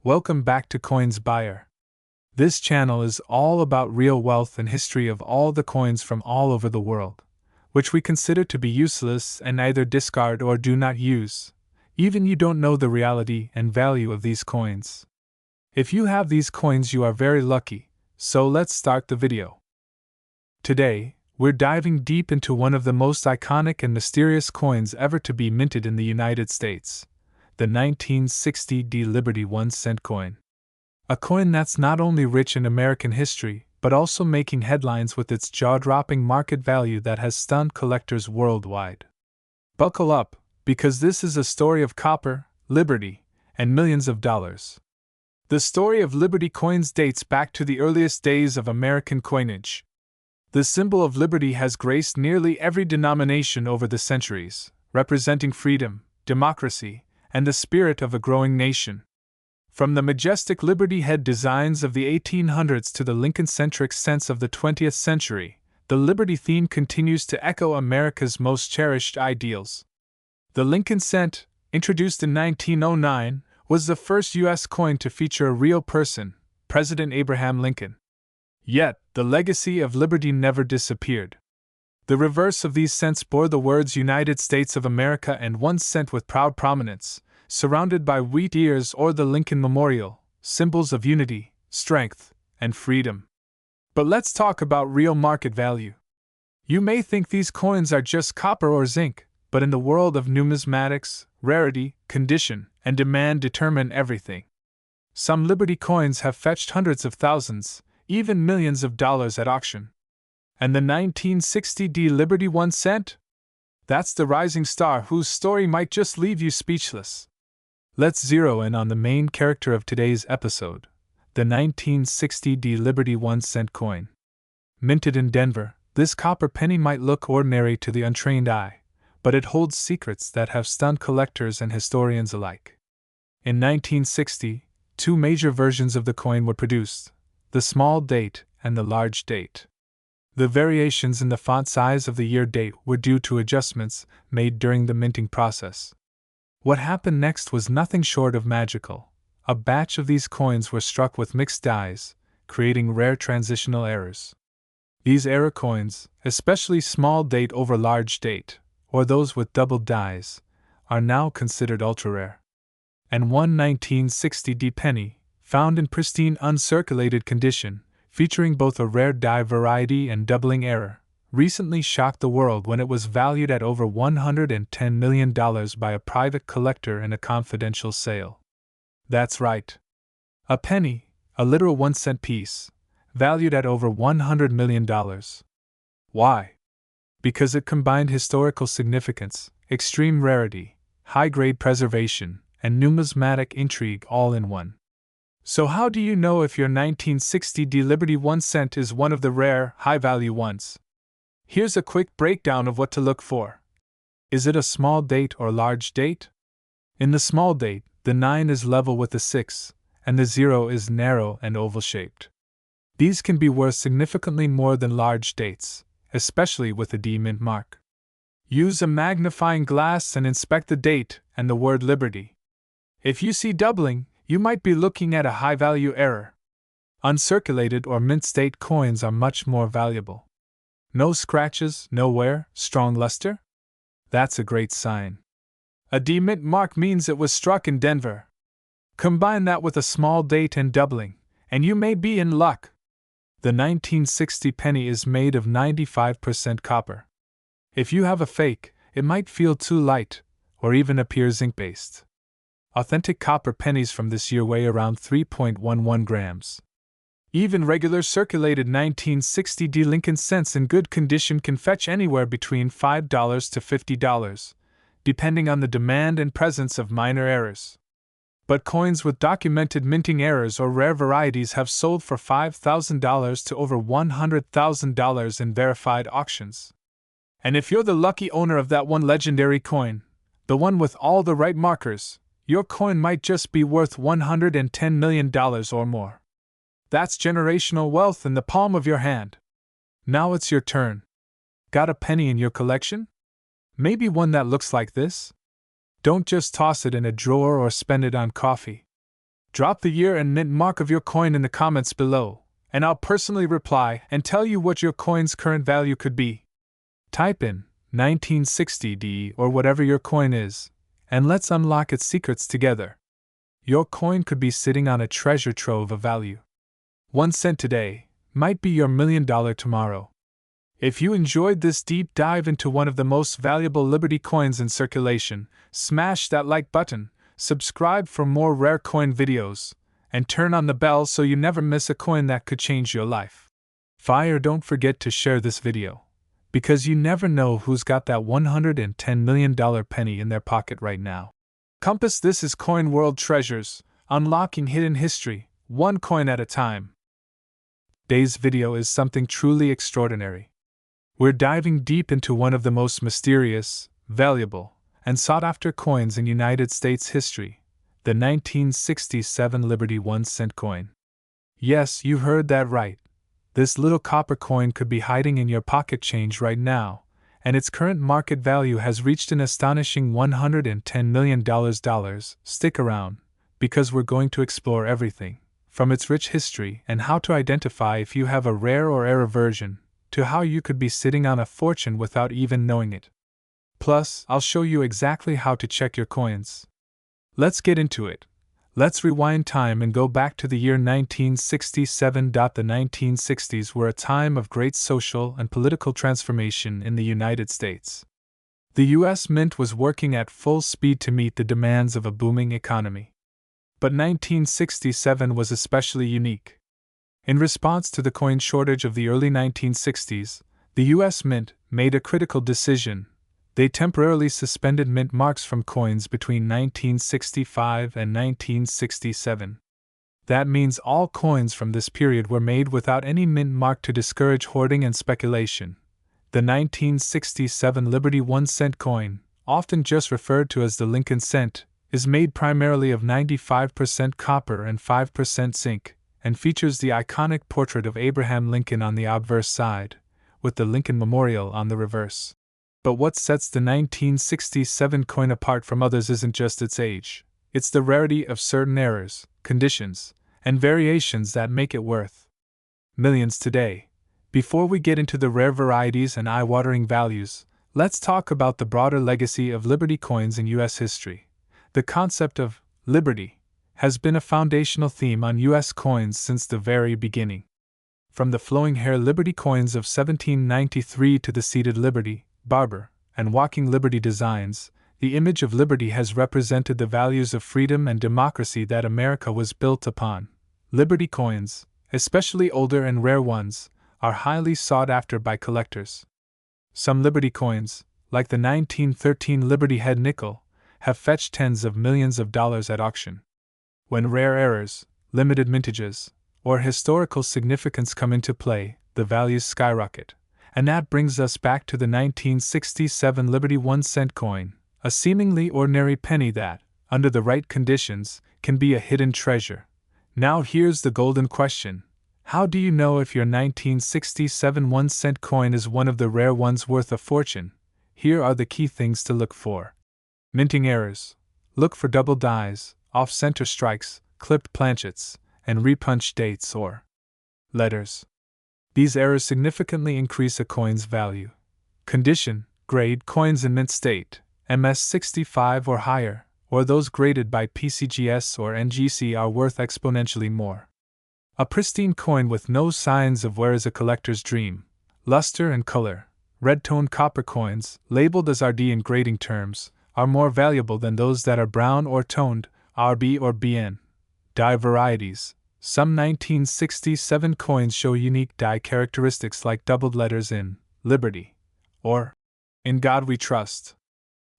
Welcome back to Coins Buyer. This channel is all about real wealth and history of all the coins from all over the world, which we consider to be useless and either discard or do not use. Even you don't know the reality and value of these coins. If you have these coins, you are very lucky, so let's start the video. Today, we're diving deep into one of the most iconic and mysterious coins ever to be minted in the United States, the 1960 Liberty 1-cent coin. A coin that's not only rich in American history, but also making headlines with its jaw-dropping market value that has stunned collectors worldwide. Buckle up, because this is a story of copper, liberty, and millions of dollars. The story of Liberty coins dates back to the earliest days of American coinage. The symbol of liberty has graced nearly every denomination over the centuries, representing freedom, democracy, and the spirit of a growing nation. From the majestic Liberty head designs of the 1800s to the Lincoln-centric sense of the 20th century, the Liberty theme continues to echo America's most cherished ideals. The Lincoln cent, introduced in 1909, was the first U.S. coin to feature a real person, President Abraham Lincoln. Yet, the legacy of liberty never disappeared. The reverse of these cents bore the words United States of America and 1 cent with proud prominence, surrounded by wheat ears or the Lincoln Memorial, symbols of unity, strength, and freedom. But let's talk about real market value. You may think these coins are just copper or zinc, but in the world of numismatics, rarity, condition, and demand determine everything. Some Liberty coins have fetched hundreds of thousands, even millions of dollars at auction. And the 1960 Liberty 1 cent? That's the rising star whose story might just leave you speechless. Let's zero in on the main character of today's episode, the 1960 Liberty 1 cent coin. Minted in Denver, this copper penny might look ordinary to the untrained eye, but it holds secrets that have stunned collectors and historians alike. In 1960, two major versions of the coin were produced, the small date and the large date. The variations in the font size of the year date were due to adjustments made during the minting process. What happened next was nothing short of magical. A batch of these coins were struck with mixed dyes, creating rare transitional errors. These error coins, especially small date over large date, or those with double dyes, are now considered ultra-rare. And one 1960 penny, found in pristine uncirculated condition, featuring both a rare dye variety and doubling error, recently shocked the world when it was valued at over $110 million by a private collector in a confidential sale. That's right. A penny, a literal 1-cent piece, valued at over $100 million. Why? Because it combined historical significance, extreme rarity, high-grade preservation, and numismatic intrigue all in one. So how do you know if your 1960 Liberty 1 cent is one of the rare, high-value ones? Here's a quick breakdown of what to look for. Is it a small date or large date? In the small date, the 9 is level with the 6, and the 0 is narrow and oval-shaped. These can be worth significantly more than large dates, especially with the D mint mark. Use a magnifying glass and inspect the date and the word Liberty. If you see doubling, you might be looking at a high-value error. Uncirculated or mint-state coins are much more valuable. No scratches, no wear, strong luster? That's a great sign. A D mint mark means it was struck in Denver. Combine that with a small date and doubling, and you may be in luck. The 1960 penny is made of 95% copper. If you have a fake, it might feel too light, or even appear zinc-based. Authentic copper pennies from this year weigh around 3.11 grams. Even regular circulated 1960 Lincoln cents in good condition can fetch anywhere between $5 to $50, depending on the demand and presence of minor errors. But coins with documented minting errors or rare varieties have sold for $5,000 to over $100,000 in verified auctions. And if you're the lucky owner of that one legendary coin, the one with all the right markers, your coin might just be worth $110 million or more. That's generational wealth in the palm of your hand. Now it's your turn. Got a penny in your collection? Maybe one that looks like this? Don't just toss it in a drawer or spend it on coffee. Drop the year and mint mark of your coin in the comments below, and I'll personally reply and tell you what your coin's current value could be. Type in 1960D or whatever your coin is, and let's unlock its secrets together. Your coin could be sitting on a treasure trove of value. 1 cent today might be your $1 million tomorrow. If you enjoyed this deep dive into one of the most valuable Liberty coins in circulation, smash that like button, subscribe for more rare coin videos, and turn on the bell so you never miss a coin that could change your life. Don't forget to share this video, because you never know who's got that $110 million penny in their pocket right now. Compass, this is Coin World Treasures, unlocking hidden history, one coin at a time. Today's video is something truly extraordinary. We're diving deep into one of the most mysterious, valuable, and sought-after coins in United States history, the 1967 Liberty 1-cent coin. Yes, you heard that right. This little copper coin could be hiding in your pocket change right now, and its current market value has reached an astonishing $110 million. Stick around, because we're going to explore everything, from its rich history and how to identify if you have a rare or rare version, to how you could be sitting on a fortune without even knowing it. Plus, I'll show you exactly how to check your coins. Let's get into it. Let's rewind time and go back to the year 1967. The 1960s were a time of great social and political transformation in the United States. The U.S. Mint was working at full speed to meet the demands of a booming economy. But 1967 was especially unique. In response to the coin shortage of the early 1960s, the U.S. Mint made a critical decision. They temporarily suspended mint marks from coins between 1965 and 1967. That means all coins from this period were made without any mint mark to discourage hoarding and speculation. The 1967 Liberty 1-cent coin, often just referred to as the Lincoln cent, is made primarily of 95% copper and 5% zinc, and features the iconic portrait of Abraham Lincoln on the obverse side, with the Lincoln Memorial on the reverse. But what sets the 1967 coin apart from others isn't just its age, it's the rarity of certain errors, conditions, and variations that make it worth millions today. Before we get into the rare varieties and eye-watering values, let's talk about the broader legacy of Liberty coins in U.S. history. The concept of liberty has been a foundational theme on U.S. coins since the very beginning. From the flowing hair Liberty coins of 1793 to the seated Liberty, Barber, and Walking Liberty designs, the image of liberty has represented the values of freedom and democracy that America was built upon. Liberty coins, especially older and rare ones, are highly sought after by collectors. Some Liberty coins, like the 1913 Liberty Head nickel, have fetched tens of millions of dollars at auction. When rare errors, limited mintages, or historical significance come into play, the values skyrocket. And that brings us back to the 1967 Liberty 1-cent coin, a seemingly ordinary penny that, under the right conditions, can be a hidden treasure. Now here's the golden question. How do you know if your 1967 1-cent coin is one of the rare ones worth a fortune? Here are the key things to look for. Minting errors. Look for double dies, off-center strikes, clipped planchets, and repunched dates or letters. These errors significantly increase a coin's value. Condition, grade coins in mint state, MS65 or higher, or those graded by PCGS or NGC are worth exponentially more. A pristine coin with no signs of wear is a collector's dream. Luster and color, red-toned copper coins, labeled as RD in grading terms, are more valuable than those that are brown or toned, RB or BN. Die varieties. Some 1967 coins show unique die characteristics like doubled letters in Liberty or In God We Trust.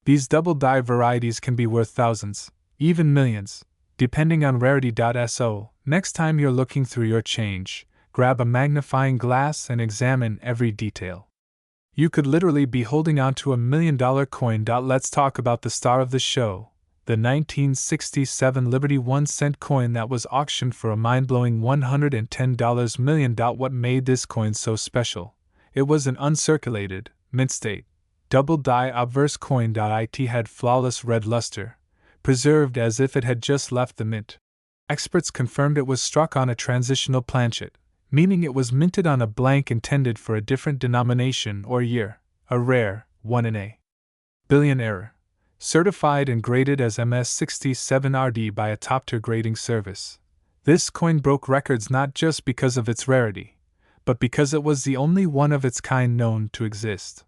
These double die varieties can be worth thousands, even millions, depending on rarity.so. Next time you're looking through your change, grab a magnifying glass and examine every detail. You could literally be holding onto $1 million coin. Let's talk about the star of the show. The 1967 Liberty 1-cent coin that was auctioned for a mind-blowing $110 million. What made this coin so special? It was an uncirculated, mint-state, double-die obverse coin. It had flawless red luster, preserved as if it had just left the mint. Experts confirmed it was struck on a transitional planchet, meaning it was minted on a blank intended for a different denomination or year, a rare 1 in a billion error, certified and graded as MS67RD by a top-tier grading service. This coin broke records not just because of its rarity, but because it was the only one of its kind known to exist.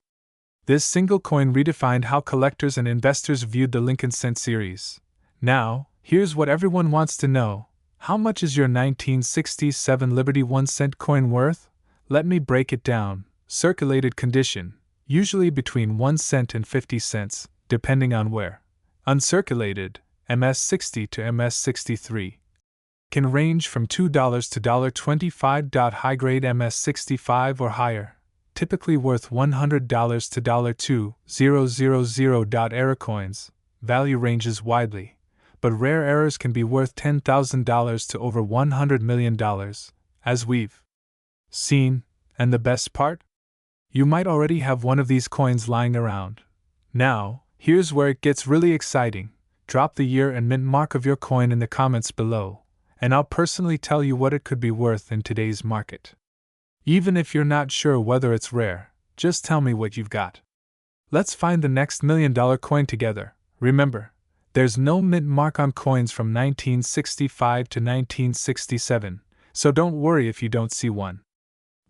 This single coin redefined how collectors and investors viewed the Lincoln Cent series. Now, here's what everyone wants to know. How much is your 1967 Liberty 1-cent coin worth? Let me break it down. Circulated condition, usually between 1 cent and 50 cents, depending on where. Uncirculated, MS60 to MS63. Can range from $2 to $25. High-grade MS65 or higher, typically worth $100 to $2,000. Error coins, value ranges widely, but rare errors can be worth $10,000 to over $100 million, as we've seen. And the best part? You might already have one of these coins lying around. Now, here's where it gets really exciting. Drop the year and mint mark of your coin in the comments below, and I'll personally tell you what it could be worth in today's market. Even if you're not sure whether it's rare, just tell me what you've got. Let's find the next $1 million coin together. Remember, there's no mint mark on coins from 1965 to 1967, so don't worry if you don't see one.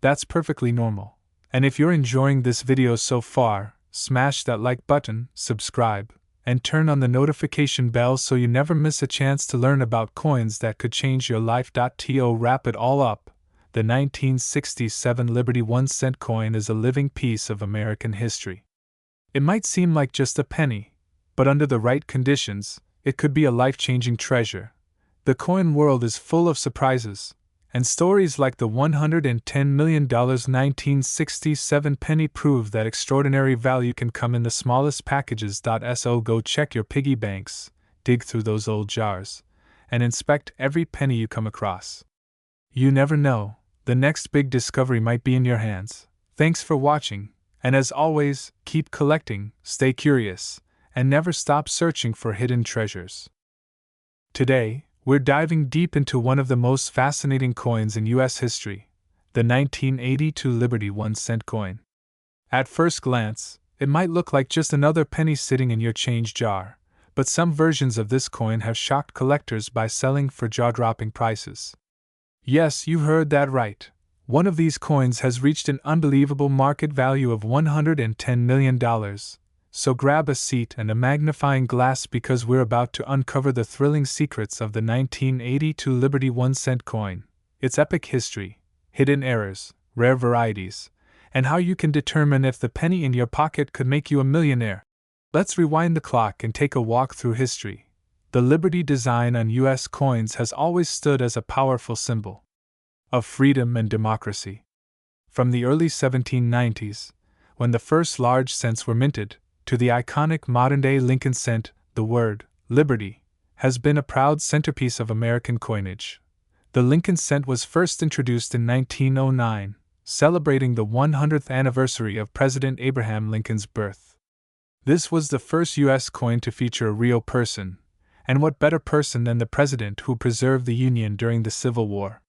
That's perfectly normal. And if you're enjoying this video so far, smash that like button, subscribe, and turn on the notification bell so you never miss a chance to learn about coins that could change your life. To wrap it all up, the 1967 Liberty 1-cent coin is a living piece of American history. It might seem like just a penny, but under the right conditions, it could be a life-changing treasure. The coin world is full of surprises, and stories like the $110 million 1967 penny prove that extraordinary value can come in the smallest packages. So go check your piggy banks, dig through those old jars, and inspect every penny you come across. You never know, the next big discovery might be in your hands. Thanks for watching, and as always, keep collecting, stay curious, and never stop searching for hidden treasures. Today, we're diving deep into one of the most fascinating coins in U.S. history, the 1982 Liberty 1-cent coin. At first glance, it might look like just another penny sitting in your change jar, but some versions of this coin have shocked collectors by selling for jaw-dropping prices. Yes, you heard that right. One of these coins has reached an unbelievable market value of $110 million. So grab a seat and a magnifying glass because we're about to uncover the thrilling secrets of the 1982 Liberty 1-cent coin, its epic history, hidden errors, rare varieties, and how you can determine if the penny in your pocket could make you a millionaire. Let's rewind the clock and take a walk through history. The Liberty design on U.S. coins has always stood as a powerful symbol of freedom and democracy. From the early 1790s, when the first large cents were minted, to the iconic modern-day Lincoln cent, the word liberty has been a proud centerpiece of American coinage. The Lincoln cent was first introduced in 1909, celebrating the 100th anniversary of President Abraham Lincoln's birth. This was the first U.S. coin to feature a real person, and what better person than the president who preserved the Union during the Civil War?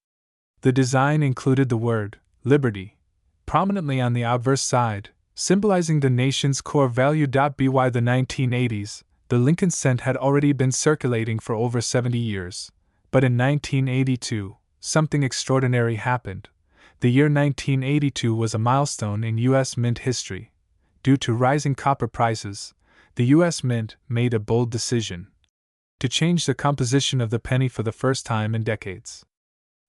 The design included the word liberty prominently on the obverse side, symbolizing the nation's core value. By the 1980s, the Lincoln cent had already been circulating for over 70 years, but in 1982, something extraordinary happened. The year 1982 was a milestone in U.S. mint history. Due to rising copper prices, the U.S. Mint made a bold decision to change the composition of the penny for the first time in decades.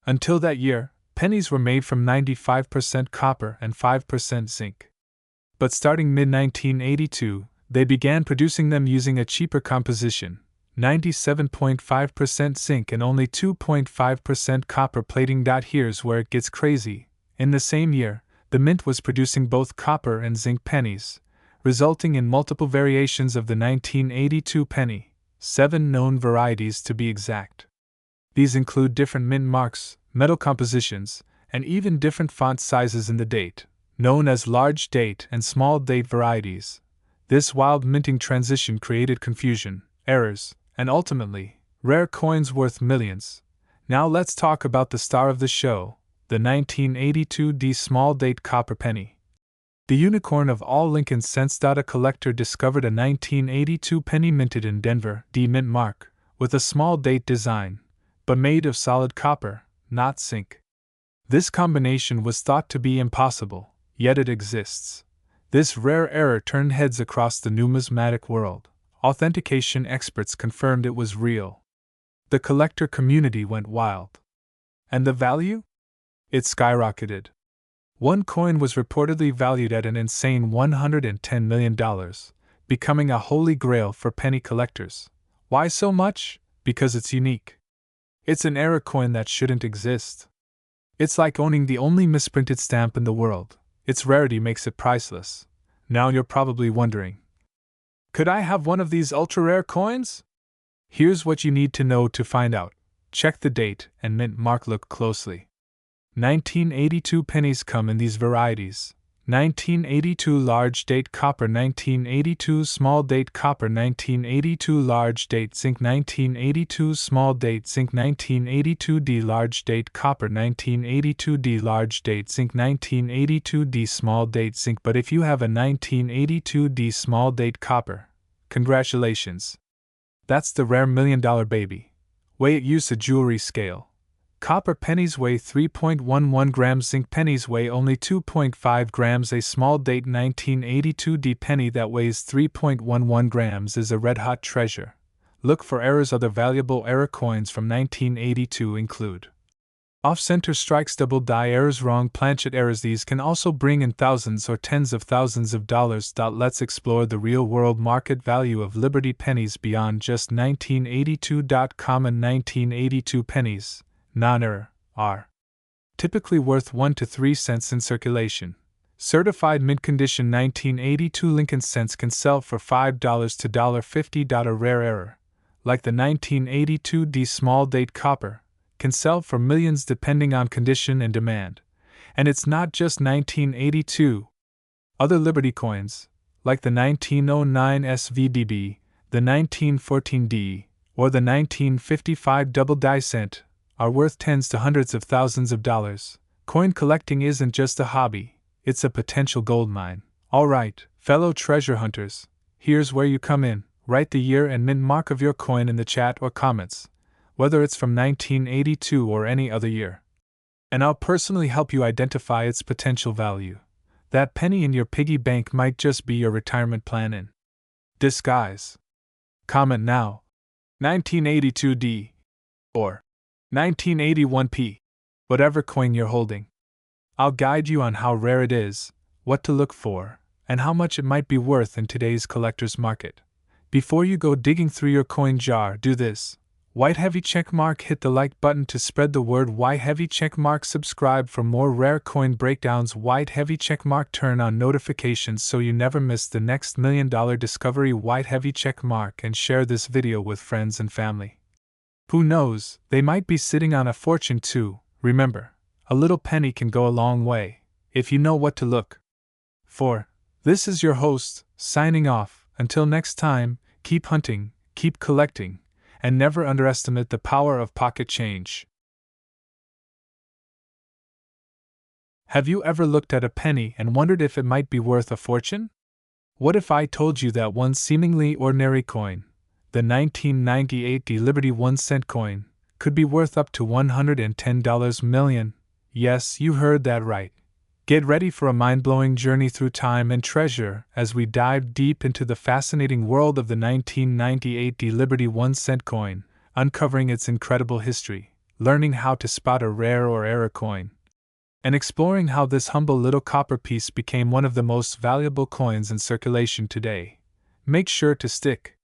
Until that year, pennies were made from 95% copper and 5% zinc. But starting mid-1982, they began producing them using a cheaper composition, 97.5% zinc and only 2.5% copper plating. Here's where it gets crazy. In the same year, the mint was producing both copper and zinc pennies, resulting in multiple variations of the 1982 penny, 7 known varieties to be exact. These include different mint marks, metal compositions, and even different font sizes in the date, known as large date and small date varieties. This wild minting transition created confusion, errors, and ultimately, Rare coins worth millions. Now let's talk about the star of the show, the 1982 D small date copper penny. The unicorn of all Lincoln cents. A collector discovered a 1982 penny minted in Denver, D mint mark, with a small date design, but made of solid copper, not zinc. This combination was thought to be impossible, yet it exists. This rare error turned heads across the numismatic world. Authentication experts confirmed it was real. The collector community went wild. And the value? It skyrocketed. One coin was reportedly valued at an insane $110 million, becoming a holy grail for penny collectors. Why so much? Because it's unique. It's an error coin that shouldn't exist. It's like owning the only misprinted stamp in the world. Its rarity makes it priceless. Now you're probably wondering, could I have one of these ultra-rare coins? Here's what you need to know to find out. Check the date and mint mark. Look closely. 1982 pennies come in these varieties: 1982 large date copper, 1982 small date copper, 1982 large date zinc, 1982 small date zinc, 1982 D large date copper, 1982 D large date zinc, 1982 D small date zinc. But if you have a 1982 D small date copper, congratulations! That's the rare $1 million baby. Weigh it. Use a jewelry scale. Copper pennies weigh 3.11 grams, zinc pennies weigh only 2.5 grams. A small date 1982 D penny that weighs 3.11 grams is a red-hot treasure. Look for errors. Other valuable error coins from 1982 include off-center strikes, double die errors, wrong planchet errors. These can also bring in thousands or tens of thousands of dollars. Let's explore the real-world market value of Liberty pennies beyond just 1982. Common 1982 pennies, non-error, are typically worth 1 to 3 cents in circulation. Certified mint condition 1982 Lincoln cents can sell for $5 to $50. A rare error, like the 1982 D small date copper, can sell for millions depending on condition and demand. And it's not just 1982. Other Liberty coins, like the 1909 SVDB, the 1914 D, or the 1955 double die cent, are worth tens to hundreds of thousands of dollars. Coin collecting isn't just a hobby, it's a potential goldmine. Alright, fellow treasure hunters, here's where you come in. Write the year and mint mark of your coin in the chat or comments, whether it's from 1982 or any other year. And I'll personally help you identify its potential value. That penny in your piggy bank might just be your retirement plan in disguise. Comment now. 1982 D. Or 1981 P. Whatever coin you're holding. I'll guide you on how rare it is, what to look for, and how much it might be worth in today's collector's market. Before you go digging through your coin jar, do this. White heavy checkmark. Hit the like button to spread the word. White heavy checkmark. Subscribe for more rare coin breakdowns. White heavy checkmark. Turn on notifications so you never miss the next $1 million discovery. White heavy checkmark, and share this video with friends and family. Who knows, they might be sitting on a fortune too. Remember, a little penny can go a long way, if you know what to look for. This is your host, signing off. Until next time, keep hunting, keep collecting, and never underestimate the power of pocket change. Have you ever looked at a penny and wondered if it might be worth a fortune? What if I told you that one seemingly ordinary coin, the 1998 D Liberty 1-cent coin, could be worth up to $110 million? Yes, you heard that right. Get ready for a mind-blowing journey through time and treasure as we dive deep into the fascinating world of the 1998 D Liberty 1-cent coin, uncovering its incredible history, learning how to spot a rare or error coin, and exploring how this humble little copper piece became one of the most valuable coins in circulation today. Make sure to stick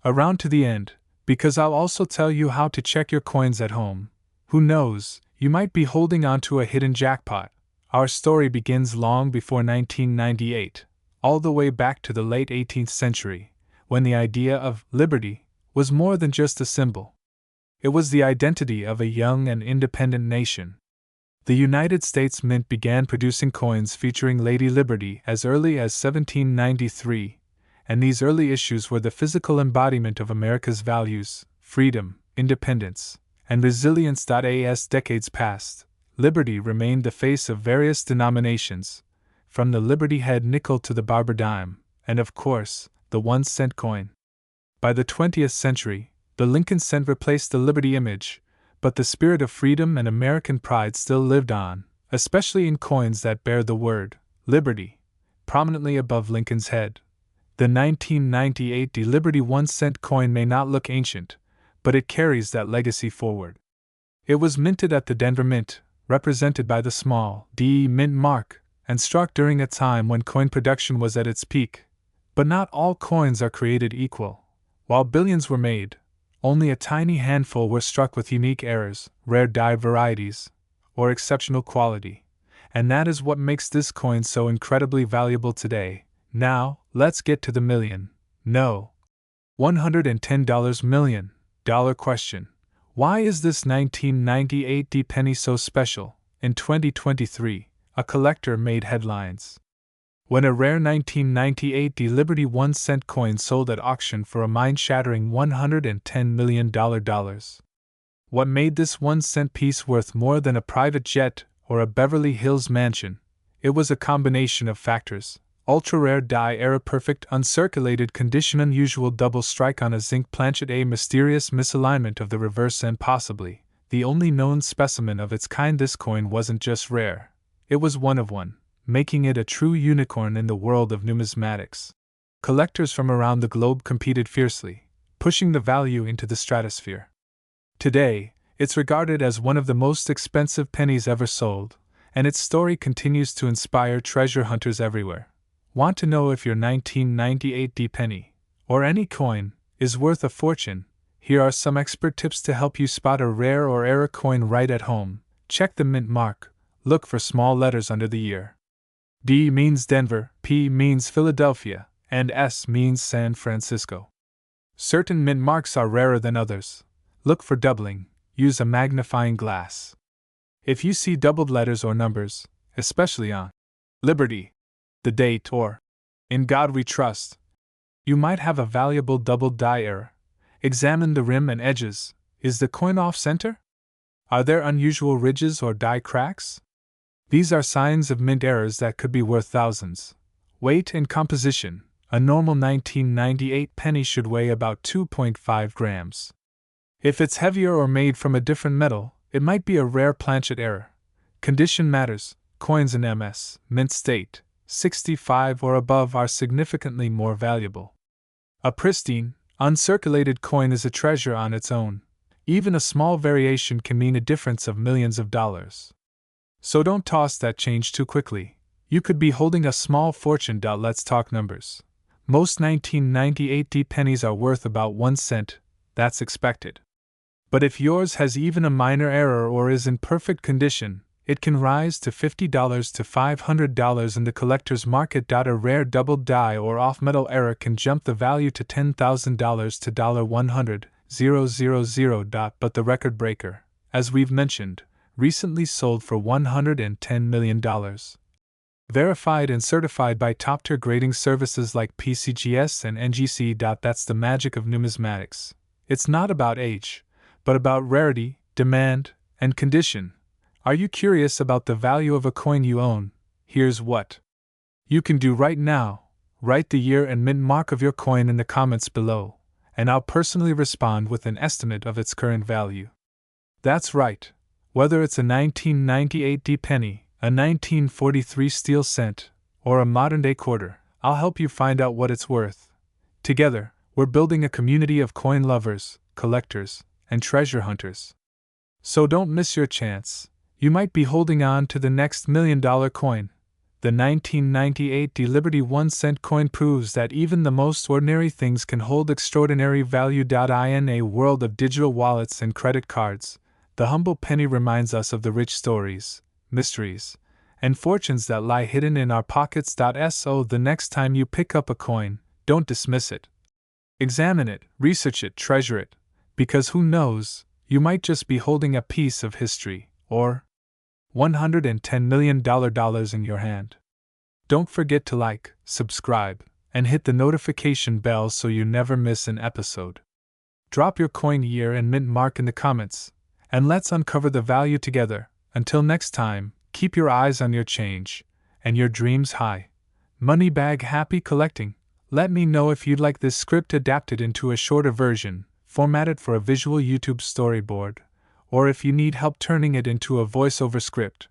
around to the end, because I'll also tell you how to check your coins at home. Who knows, you might be holding on to a hidden jackpot. Our story begins long before 1998, all the way back to the late 18th century, when the idea of liberty was more than just a symbol. It was the identity of a young and independent nation. The United States Mint began producing coins featuring Lady Liberty as early as 1793, and these early issues were the physical embodiment of America's values: freedom, independence, and resilience. As decades passed, Liberty remained the face of various denominations, from the Liberty Head nickel to the Barber dime, and of course, the 1-cent coin. By the 20th century, the Lincoln cent replaced the Liberty image, but the spirit of freedom and American pride still lived on, especially in coins that bear the word Liberty prominently above Lincoln's head. The 1998 Liberty 1-cent coin may not look ancient, but it carries that legacy forward. It was minted at the Denver Mint, represented by the small D mint mark, and struck during a time when coin production was at its peak. But not all coins are created equal. While billions were made, only a tiny handful were struck with unique errors, rare die varieties, or exceptional quality. And that is what makes this coin so incredibly valuable today. Now, let's get to the $110 million question. Why is this 1998 D penny so special? In 2023, a collector made headlines when a rare 1998 D Liberty 1-cent coin sold at auction for a mind-shattering $110 million. What made this 1-cent piece worth more than a private jet or a Beverly Hills mansion? It was a combination of factors: ultra-rare die, era, perfect uncirculated condition, unusual double strike on a zinc planchet, a mysterious misalignment of the reverse, and possibly the only known specimen of its kind. This coin wasn't just rare, it was one of one, making it a true unicorn in the world of numismatics. Collectors from around the globe competed fiercely, pushing the value into the stratosphere. Today, it's regarded as one of the most expensive pennies ever sold, and its story continues to inspire treasure hunters everywhere. Want to know if your 1998 D penny, or any coin, is worth a fortune? Here are some expert tips to help you spot a rare or era coin right at home. Check the mint mark. Look for small letters under the year. D means Denver, P means Philadelphia, and S means San Francisco. Certain mint marks are rarer than others. Look for doubling. Use a magnifying glass. If you see doubled letters or numbers, especially on Liberty, the date, or In God We Trust, you might have a valuable doubled die error. Examine the rim and edges. Is the coin off center? Are there unusual ridges or die cracks? These are signs of mint errors that could be worth thousands. Weight and composition. A normal 1998 penny should weigh about 2.5 grams. If it's heavier or made from a different metal, it might be a rare planchet error. Condition matters. Coins in MS, mint state, 65 or above are significantly more valuable. A pristine, uncirculated coin is a treasure on its own. Even a small variation can mean a difference of millions of dollars. So don't toss that change too quickly. You could be holding a small fortune. Let's talk numbers. Most 1998 D pennies are worth about 1 cent. That's expected. But if yours has even a minor error or is in perfect condition, it can rise to $50 to $500 in the collector's market. A rare double die or off-metal error can jump the value to $10,000 to $100,000. But the record breaker, as we've mentioned, recently sold for $110 million. Verified and certified by top-tier grading services like PCGS and NGC. That's the magic of numismatics. It's not about age, but about rarity, demand, and condition. Are you curious about the value of a coin you own? Here's what you can do right now. Write the year and mint mark of your coin in the comments below, and I'll personally respond with an estimate of its current value. That's right. Whether it's a 1998 D penny, a 1943 steel cent, or a modern-day quarter, I'll help you find out what it's worth. Together, we're building a community of coin lovers, collectors, and treasure hunters. So don't miss your chance. You might be holding on to the next $1 million coin. The 1998 D Liberty 1-cent coin proves that even the most ordinary things can hold extraordinary value. In a world of digital wallets and credit cards, the humble penny reminds us of the rich stories, mysteries, and fortunes that lie hidden in our pockets. So the next time you pick up a coin, don't dismiss it. Examine it, research it, treasure it, because who knows, you might just be holding a piece of history, or $110 million in your hand. Don't forget to like, subscribe, and hit the notification bell so you never miss an episode. Drop your coin year and mint mark in the comments, and let's uncover the value together. Until next time, keep your eyes on your change, and your dreams high. Moneybag happy collecting. Let me know if you'd like this script adapted into a shorter version, formatted for a visual YouTube storyboard, or if you need help turning it into a voiceover script.